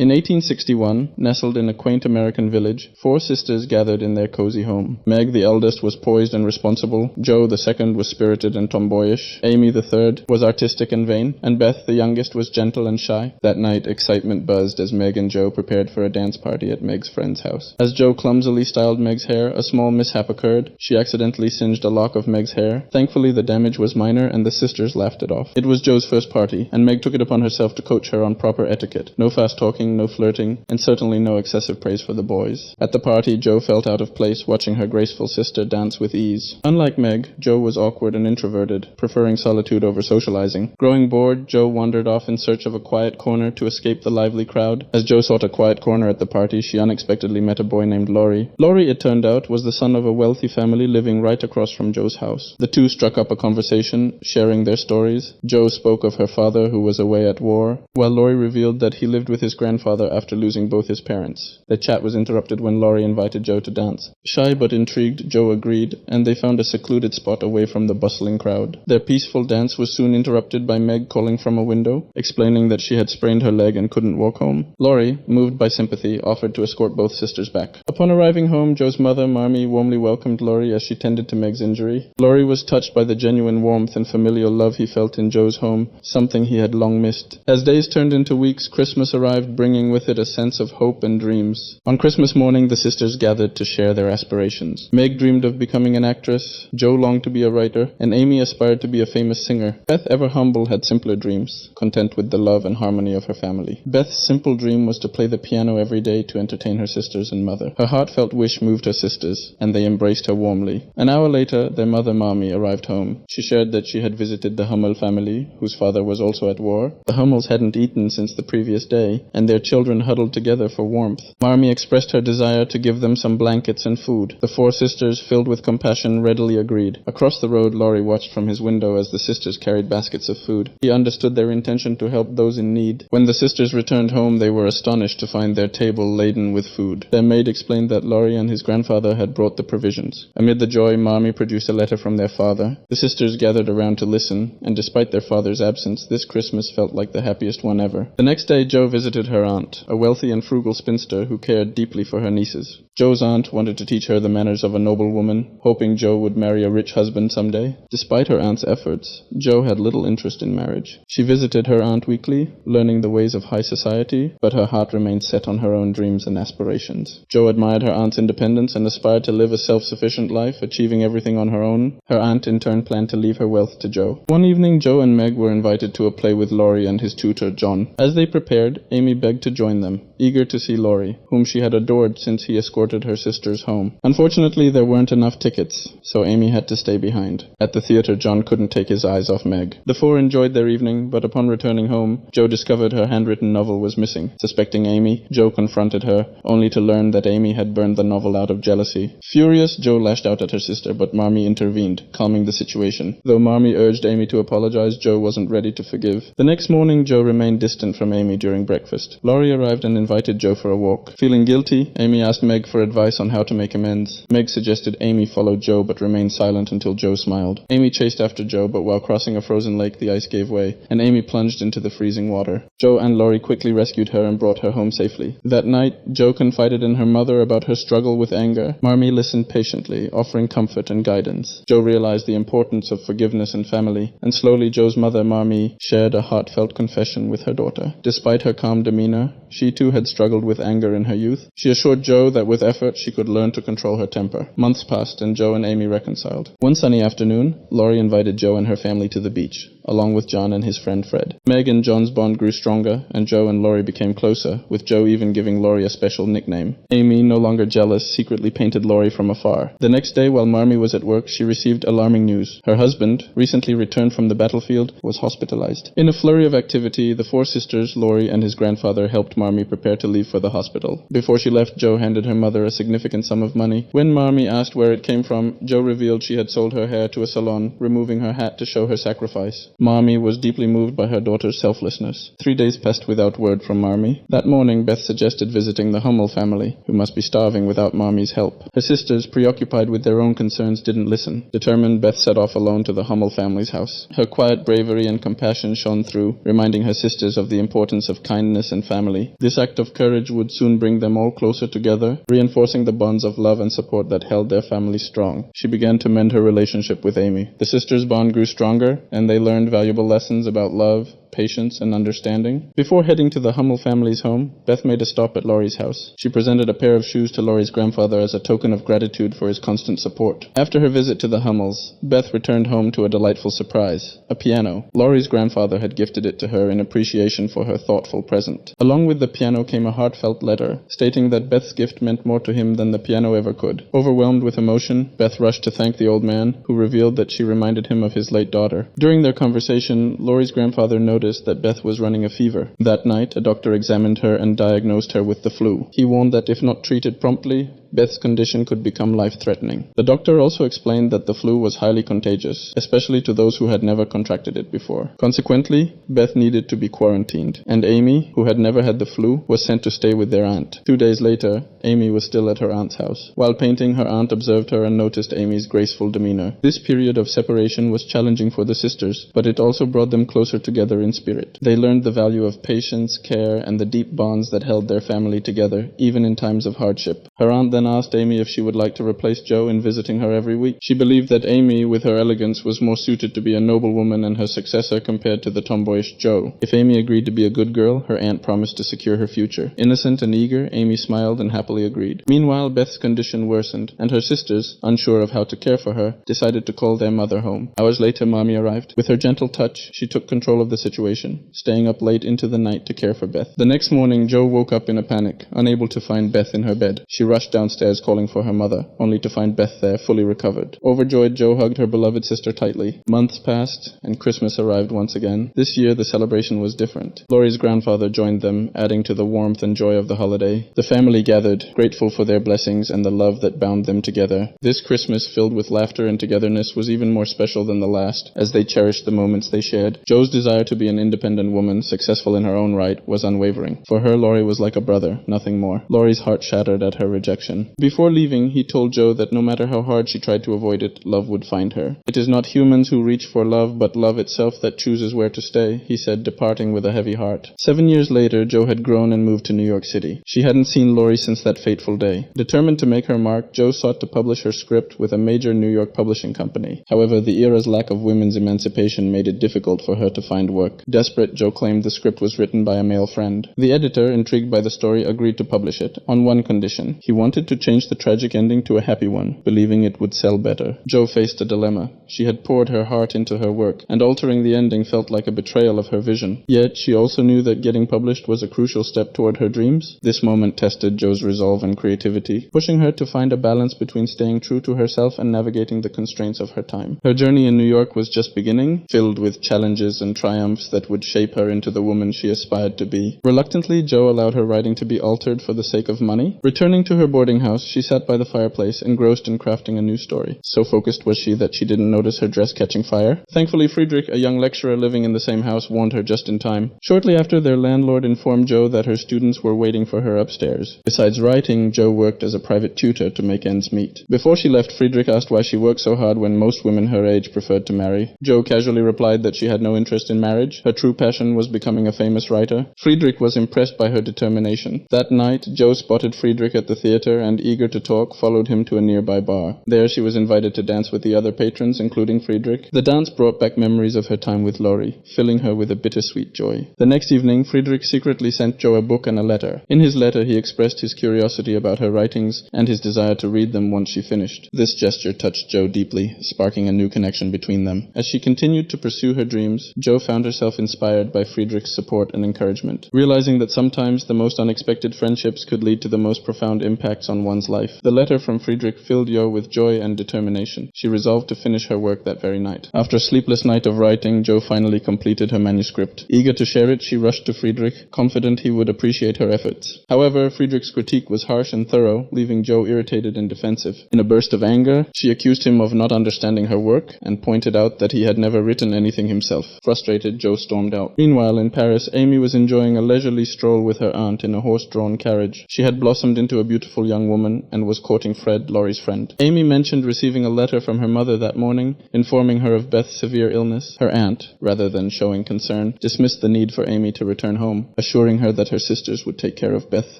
In 1861, nestled in a quaint American village, four sisters gathered in their cozy home. Meg, the eldest, was poised and responsible. Jo, the second, was spirited and tomboyish. Amy, the third, was artistic and vain. And Beth, the youngest, was gentle and shy. That night, excitement buzzed as Meg and Jo prepared for a dance party at Meg's friend's house. As Jo clumsily styled Meg's hair, a small mishap occurred. She accidentally singed a lock of Meg's hair. Thankfully, the damage was minor, and the sisters laughed it off. It was Jo's first party, and Meg took it upon herself to coach her on proper etiquette. No fast talking, no flirting, and certainly no excessive praise for the boys. At the party, Jo felt out of place watching her graceful sister dance with ease. Unlike Meg, Jo was awkward and introverted, preferring solitude over socializing. Growing bored, Jo wandered off in search of a quiet corner to escape the lively crowd. As Jo sought a quiet corner at the party, she unexpectedly met a boy named Laurie. Laurie, it turned out, was the son of a wealthy family living right across from Jo's house. The two struck up a conversation, sharing their stories. Jo spoke of her father, who was away at war, while Laurie revealed that he lived with his grandfather after losing both his parents. Their chat was interrupted when Laurie invited Jo to dance. Shy but intrigued, Jo agreed, and they found a secluded spot away from the bustling crowd. Their peaceful dance was soon interrupted by Meg calling from a window, explaining that she had sprained her leg and couldn't walk home. Laurie, moved by sympathy, offered to escort both sisters back. Upon arriving home, Jo's mother, Marmee, warmly welcomed Laurie as she tended to Meg's injury. Laurie was touched by the genuine warmth and familial love he felt in Jo's home, something he had long missed. As days turned into weeks, Christmas arrived, bringing with it a sense of hope and dreams. On Christmas morning, the sisters gathered to share their aspirations. Meg dreamed of becoming an actress, Jo longed to be a writer, and Amy aspired to be a famous singer. Beth, ever humble, had simpler dreams, content with the love and harmony of her family. Beth's simple dream was to play the piano every day to entertain her sisters and mother. Her heartfelt wish moved her sisters, and they embraced her warmly. An hour later, their mother, Marmee, arrived home. She shared that she had visited the Hummel family, whose father was also at war. The Hummels hadn't eaten since the previous day, and their children huddled together for warmth. Marmee expressed her desire to give them some blankets and food. The four sisters, filled with compassion, readily agreed. Across the road, Laurie watched from his window as the sisters carried baskets of food. He understood their intention to help those in need. When the sisters returned home, they were astonished to find their table laden with food. Their maid explained that Laurie and his grandfather had brought the provisions. Amid the joy, Marmee produced a letter from their father. The sisters gathered around to listen, and despite their father's absence, this Christmas felt like the happiest one ever. The next day, Jo visited her aunt, a wealthy and frugal spinster who cared deeply for her nieces. Jo's aunt wanted to teach her the manners of a noble woman, hoping Jo would marry a rich husband someday. Despite her aunt's efforts, Jo had little interest in marriage. She visited her aunt weekly, learning the ways of high society, but her heart remained set on her own dreams and aspirations. Jo admired her aunt's independence and aspired to live a self-sufficient life, achieving everything on her own. Her aunt in turn planned to leave her wealth to Jo. One evening, Jo and Meg were invited to a play with Laurie and his tutor, John. As they prepared, Amy begged to join them, eager to see Laurie, whom she had adored since he escorted her sisters home. Unfortunately, there weren't enough tickets, so Amy had to stay behind. At the theater, John couldn't take his eyes off Meg. The four enjoyed their evening, but upon returning home, Jo discovered her handwritten novel was missing. Suspecting Amy, Jo confronted her, only to learn that Amy had burned the novel out of jealousy. Furious, Jo lashed out at her sister, but Marmee intervened, calming the situation. Though Marmee urged Amy to apologize, Jo wasn't ready to forgive. The next morning, Jo remained distant from Amy during breakfast. Laurie arrived and invited Jo for a walk. Feeling guilty, Amy asked Meg for advice on how to make amends. Meg suggested Amy follow Jo but remained silent until Jo smiled. Amy chased after Jo, but while crossing a frozen lake, the ice gave way, and Amy plunged into the freezing water. Jo and Laurie quickly rescued her and brought her home safely. That night, Jo confided in her mother about her struggle with anger. Marmee listened patiently, offering comfort and guidance. Jo realized the importance of forgiveness and family, and slowly Jo's mother, Marmee, shared a heartfelt confession with her daughter. Despite her calm demeanor, she too had struggled with anger in her youth. She assured Jo that with effort she could learn to control her temper. Months passed and Jo and Amy reconciled. One sunny afternoon, Laurie invited Jo and her family to the beach, along with John and his friend Fred. Meg and John's bond grew stronger, and Jo and Laurie became closer, with Jo even giving Laurie a special nickname. Amy, no longer jealous, secretly painted Laurie from afar. The next day, while Marmee was at work, she received alarming news. Her husband, recently returned from the battlefield, was hospitalized. In a flurry of activity, the four sisters, Laurie and his grandfather, helped Marmee prepare to leave for the hospital. Before she left, Jo handed her mother a significant sum of money. When Marmee asked where it came from, Jo revealed she had sold her hair to a salon, removing her hat to show her sacrifice. Marmee was deeply moved by her daughter's selflessness. 3 days passed without word from Marmee. That morning, Beth suggested visiting the Hummel family, who must be starving without Marmee's help. Her sisters, preoccupied with their own concerns, didn't listen. Determined, Beth set off alone to the Hummel family's house. Her quiet bravery and compassion shone through, reminding her sisters of the importance of kindness and family. This act of courage would soon bring them all closer together, reinforcing the bonds of love and support that held their family strong. She began to mend her relationship with Amy. The sisters' bond grew stronger, and they learned valuable lessons about love, patience, and understanding. Before heading to the Hummel family's home, Beth made a stop at Laurie's house. She presented a pair of shoes to Laurie's grandfather as a token of gratitude for his constant support. After her visit to the Hummels, Beth returned home to a delightful surprise: a piano. Laurie's grandfather had gifted it to her in appreciation for her thoughtful present. Along with the piano came a heartfelt letter, stating that Beth's gift meant more to him than the piano ever could. Overwhelmed with emotion, Beth rushed to thank the old man, who revealed that she reminded him of his late daughter. During their conversation, Laurie's grandfather noticed that Beth was running a fever. That night, a doctor examined her and diagnosed her with the flu. He warned that if not treated promptly, Beth's condition could become life-threatening. The doctor also explained that the flu was highly contagious, especially to those who had never contracted it before. Consequently, Beth needed to be quarantined, and Amy, who had never had the flu, was sent to stay with their aunt. 2 days later, Amy was still at her aunt's house. While painting, her aunt observed her and noticed Amy's graceful demeanor. This period of separation was challenging for the sisters, but it also brought them closer together in spirit. They learned the value of patience, care, and the deep bonds that held their family together, even in times of hardship. Her aunt then asked Amy if she would like to replace Jo in visiting her every week. She believed that Amy, with her elegance, was more suited to be a noblewoman and her successor compared to the tomboyish Jo. If Amy agreed to be a good girl, her aunt promised to secure her future. Innocent and eager, Amy smiled and happily agreed. Meanwhile, Beth's condition worsened, and her sisters, unsure of how to care for her, decided to call their mother home. Hours later, Mommy arrived. With her gentle touch, she took control of the situation, staying up late into the night to care for Beth. The next morning, Jo woke up in a panic, unable to find Beth in her bed. She rushed downstairs calling for her mother, only to find Beth there, fully recovered. Overjoyed, Jo hugged her beloved sister tightly. Months passed, and Christmas arrived once again. This year, the celebration was different. Laurie's grandfather joined them, adding to the warmth and joy of the holiday. The family gathered, grateful for their blessings and the love that bound them together. This Christmas, filled with laughter and togetherness, was even more special than the last, as they cherished the moments they shared. Jo's desire to be an independent woman, successful in her own right, was unwavering. For her, Laurie was like a brother, nothing more. Laurie's heart shattered at her rejection. Before leaving, he told Jo that no matter how hard she tried to avoid it, love would find her. "It is not humans who reach for love, but love itself that chooses where to stay," he said, departing with a heavy heart. 7 years later, Jo had grown and moved to New York City. She hadn't seen Laurie since that fateful day. Determined to make her mark, Jo sought to publish her script with a major New York publishing company. However, the era's lack of women's emancipation made it difficult for her to find work. Desperate, Jo claimed the script was written by a male friend. The editor, intrigued by the story, agreed to publish it, on one condition. He wanted to change the tragic ending to a happy one, believing it would sell better. Jo faced a dilemma. She had poured her heart into her work, and altering the ending felt like a betrayal of her vision. Yet, she also knew that getting published was a crucial step toward her dreams. This moment tested Jo's resolve and creativity, pushing her to find a balance between staying true to herself and navigating the constraints of her time. Her journey in New York was just beginning, filled with challenges and triumphs that would shape her into the woman she aspired to be. Reluctantly, Jo allowed her writing to be altered for the sake of money. Returning to her boarding house, she sat by the fireplace, engrossed in crafting a new story. So focused was she that she didn't notice her dress catching fire. Thankfully, Friedrich, a young lecturer living in the same house, warned her just in time. Shortly after, their landlord informed Jo that her students were waiting for her upstairs. Besides writing, Jo worked as a private tutor to make ends meet. Before she left, Friedrich asked why she worked so hard when most women her age preferred to marry. Jo casually replied that she had no interest in marriage. Her true passion was becoming a famous writer. Friedrich was impressed by her determination. That night, Jo spotted Friedrich at the theater and, eager to talk, followed him to a nearby bar. There, she was invited to dance with the other patrons, including Friedrich. The dance brought back memories of her time with Laurie, filling her with a bittersweet joy. The next evening, Friedrich secretly sent Jo a book and a letter. In his letter, he expressed his curiosity about her writings and his desire to read them once she finished. This gesture touched Jo deeply, sparking a new connection between them. As she continued to pursue her dreams, Jo found herself inspired by Friedrich's support and encouragement. Realizing that sometimes the most unexpected friendships could lead to the most profound impacts on one's life. The letter from Friedrich filled Jo with joy and determination. She resolved to finish her work that very night. After a sleepless night of writing, Jo finally completed her manuscript. Eager to share it, she rushed to Friedrich, confident he would appreciate her efforts. However, Friedrich's critique was harsh and thorough, leaving Jo irritated and defensive. In a burst of anger, she accused him of not understanding her work and pointed out that he had never written anything himself. Frustrated, Jo stormed out. Meanwhile, in Paris, Amy was enjoying a leisurely stroll with her aunt in a horse-drawn carriage. She had blossomed into a beautiful young woman and was courting Fred, Laurie's friend. Amy mentioned receiving a letter from her mother that morning, informing her of Beth's severe illness. Her aunt, rather than showing concern, dismissed the need for Amy to return home, assuring her that her sisters would take care of Beth.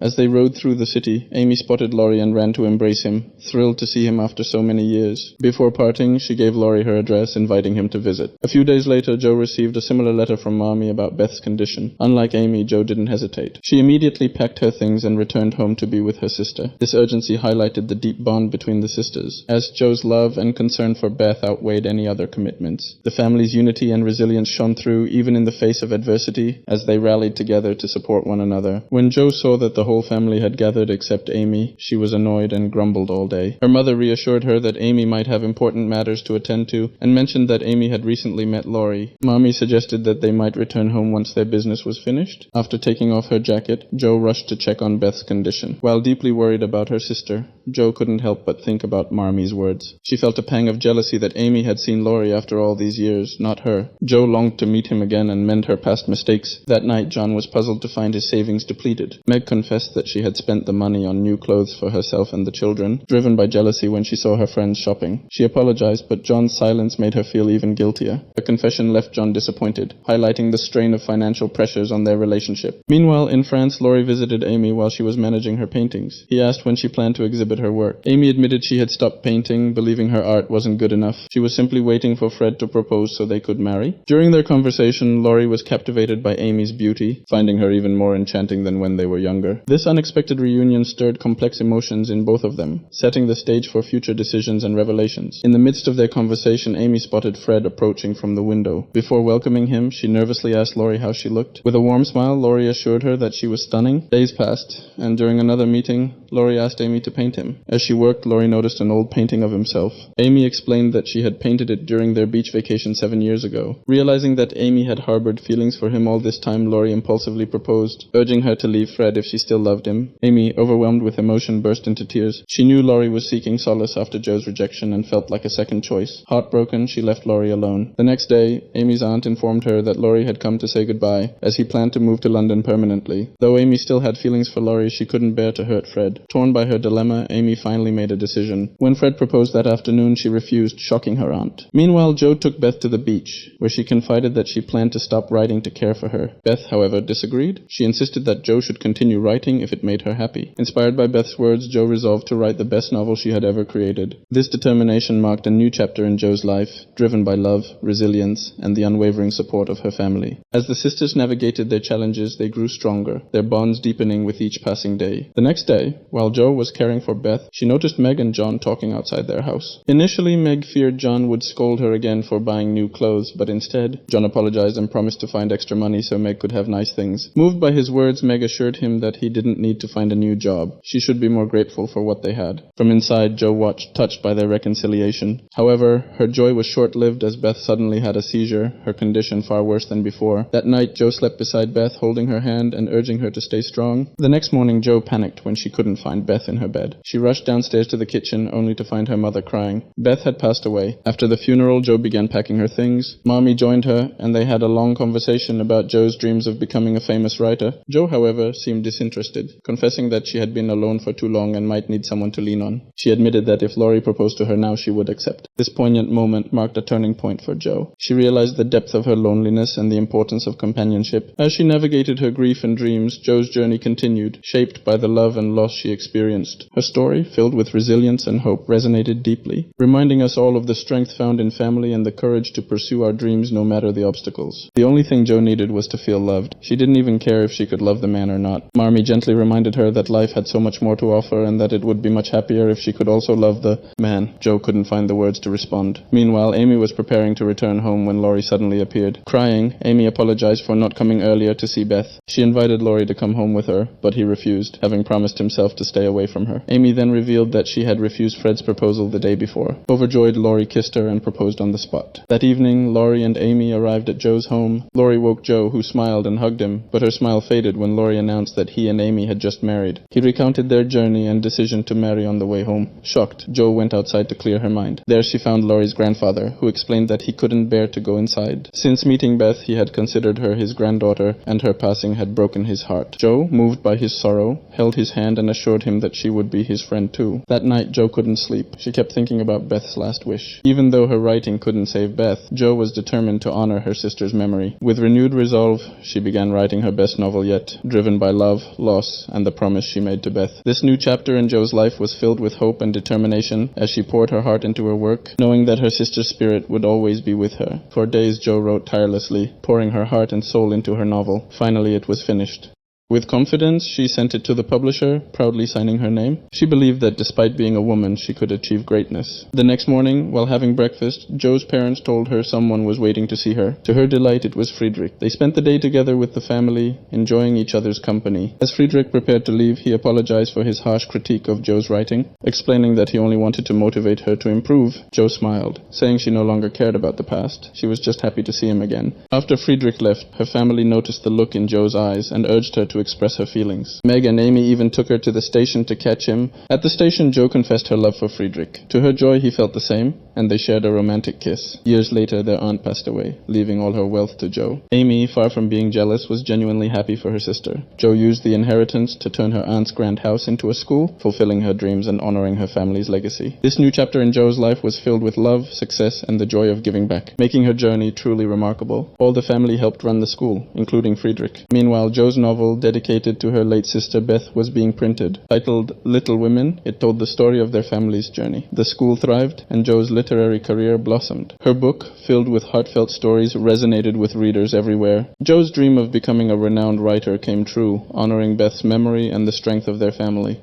As they rode through the city, Amy spotted Laurie and ran to embrace him, thrilled to see him after so many years. Before parting, she gave Laurie her address, inviting him to visit. A few days later, Jo received a similar letter from Mommy about Beth's condition. Unlike Amy, Jo didn't hesitate. She immediately packed her things and returned home to be with her sister. This urgency highlighted the deep bond between the sisters, as Jo's love and concern for Beth outweighed any other commitments. The family's unity and resilience shone through even in the face of adversity, as they rallied together to support one another. When Jo saw that the whole family had gathered except Amy, she was annoyed and grumbled all day. Her mother reassured her that Amy might have important matters to attend to, and mentioned that Amy had recently met Laurie. Mommy suggested that they might return home once their business was finished. After taking off her jacket, Jo rushed to check on Beth's condition. While deeply worried about her sister, Jo couldn't help but think about Marmy's words. She felt a pang of jealousy that Amy had seen Laurie after all these years, not her. Jo longed to meet him again and mend her past mistakes. That night, John was puzzled to find his savings depleted. Meg confessed that she had spent the money on new clothes for herself and the children, driven by jealousy when she saw her friends shopping. She apologized, but John's silence made her feel even guiltier. Her confession left John disappointed, highlighting the strain of financial pressures on their relationship. Meanwhile, in France, Laurie visited Amy while she was managing her paintings. He asked when she planned to exhibit her work. Amy admitted she had stopped painting, believing her art wasn't good enough. She was simply waiting for Fred to propose so they could marry. During their conversation, Laurie was captivated by Amy's beauty, finding her even more enchanting than when they were younger. This unexpected reunion stirred complex emotions in both of them, setting the stage for future decisions and revelations. In the midst of their conversation, Amy spotted Fred approaching from the window. Before welcoming him, she nervously asked Laurie how she looked. With a warm smile, Laurie assured her that she was stunning. Days passed, and during another meeting, Laurie asked Amy to paint him. As she worked, Laurie noticed an old painting of himself. Amy explained that she had painted it during their beach vacation 7 years ago. Realizing that Amy had harbored feelings for him all this time, Laurie impulsively proposed, urging her to leave Fred if she still loved him. Amy, overwhelmed with emotion, burst into tears. She knew Laurie was seeking solace after Jo's rejection and felt like a second choice. Heartbroken, she left Laurie alone. The next day, Amy's aunt informed her that Laurie had come to say goodbye, as he planned to move to London permanently. Though Amy still had feelings for Laurie, she couldn't bear to hurt Fred. Torn by her dilemma, Amy finally made a decision. When Fred proposed that afternoon, she refused, shocking her aunt. Meanwhile, Jo took Beth to the beach, where she confided that she planned to stop writing to care for her. Beth, however, disagreed. She insisted that Jo should continue writing if it made her happy. Inspired by Beth's words, Jo resolved to write the best novel she had ever created. This determination marked a new chapter in Jo's life, driven by love, resilience, and the unwavering support of her family. As the sisters navigated their challenges, they grew stronger, their bonds deepening with each passing day. The next day, while Jo was caring for Beth, she noticed Meg and John talking outside their house. Initially, Meg feared John would scold her again for buying new clothes, but instead, John apologized and promised to find extra money so Meg could have nice things. Moved by his words, Meg assured him that he didn't need to find a new job. She should be more grateful for what they had. From inside, Jo watched, touched by their reconciliation. However, her joy was short-lived as Beth suddenly had a seizure, her condition far worse than before. That night, Jo slept beside Beth, holding her hand and urging her to stay strong. The next morning, Jo panicked when she couldn't find Beth in her bed. She rushed downstairs to the kitchen, only to find her mother crying. Beth had passed away. After the funeral, Jo began packing her things. Mommy joined her, and they had a long conversation about Jo's dreams of becoming a famous writer. Jo, however, seemed disinterested, confessing that she had been alone for too long and might need someone to lean on. She admitted that if Laurie proposed to her now, she would accept. This poignant moment marked a turning point for Jo. She realized the depth of her loneliness and the importance of companionship. As she navigated her grief and dreams, Jo's journey continued, shaped by the love and loss she experienced. Her story, filled with resilience and hope, resonated deeply, reminding us all of the strength found in family and the courage to pursue our dreams no matter the obstacles. The only thing Jo needed was to feel loved. She didn't even care if she could love the man or not. Marmee gently reminded her that life had so much more to offer and that it would be much happier if she could also love the man. Jo couldn't find the words to respond. Meanwhile, Amy was preparing to return home when Laurie suddenly appeared. Crying, Amy apologized for not coming earlier to see Beth. She invited Laurie to come home with her, but he refused, having promised himself to stay away from her. Amy Amy then revealed that she had refused Fred's proposal the day before. Overjoyed, Laurie kissed her and proposed on the spot. That evening, Laurie and Amy arrived at Joe's home. Laurie woke Joe, who smiled and hugged him, but her smile faded when Laurie announced that he and Amy had just married. He recounted their journey and decision to marry on the way home. Shocked, Joe went outside to clear her mind. There she found Laurie's grandfather, who explained that he couldn't bear to go inside. Since meeting Beth, he had considered her his granddaughter, and her passing had broken his heart. Joe, moved by his sorrow, held his hand and assured him that she would be his friend too. That night, Joe couldn't sleep. She kept thinking about Beth's last wish. Even though her writing couldn't save Beth, Joe was determined to honor her sister's memory. With renewed resolve, she began writing her best novel yet, driven by love, loss, and the promise she made to Beth. This new chapter in Joe's life was filled with hope and determination as she poured her heart into her work, knowing that her sister's spirit would always be with her. For days, Joe wrote tirelessly, pouring her heart and soul into her novel. Finally, it was finished. With confidence, she sent it to the publisher, proudly signing her name. She believed that despite being a woman, she could achieve greatness. The next morning, while having breakfast, Joe's parents told her someone was waiting to see her. To her delight, it was Friedrich. They spent the day together with the family, enjoying each other's company. As Friedrich prepared to leave, he apologized for his harsh critique of Joe's writing, explaining that he only wanted to motivate her to improve. Joe smiled, saying she no longer cared about the past. She was just happy to see him again. After Friedrich left, her family noticed the look in Joe's eyes and urged her to express her feelings. Meg and Amy even took her to the station to catch him. At the station, Joe confessed her love for Friedrich. To her joy, he felt the same, and they shared a romantic kiss. Years later, their aunt passed away, leaving all her wealth to Joe. Amy, far from being jealous, was genuinely happy for her sister. Joe used the inheritance to turn her aunt's grand house into a school, fulfilling her dreams and honoring her family's legacy. This new chapter in Joe's life was filled with love, success, and the joy of giving back, making her journey truly remarkable. All the family helped run the school, including Friedrich. Meanwhile, Joe's novel, dedicated to her late sister Beth, was being printed. Titled Little Women, it told the story of their family's journey. The school thrived, and Joe's literary career blossomed. Her book, filled with heartfelt stories, resonated with readers everywhere. Joe's dream of becoming a renowned writer came true, honoring Beth's memory and the strength of their family.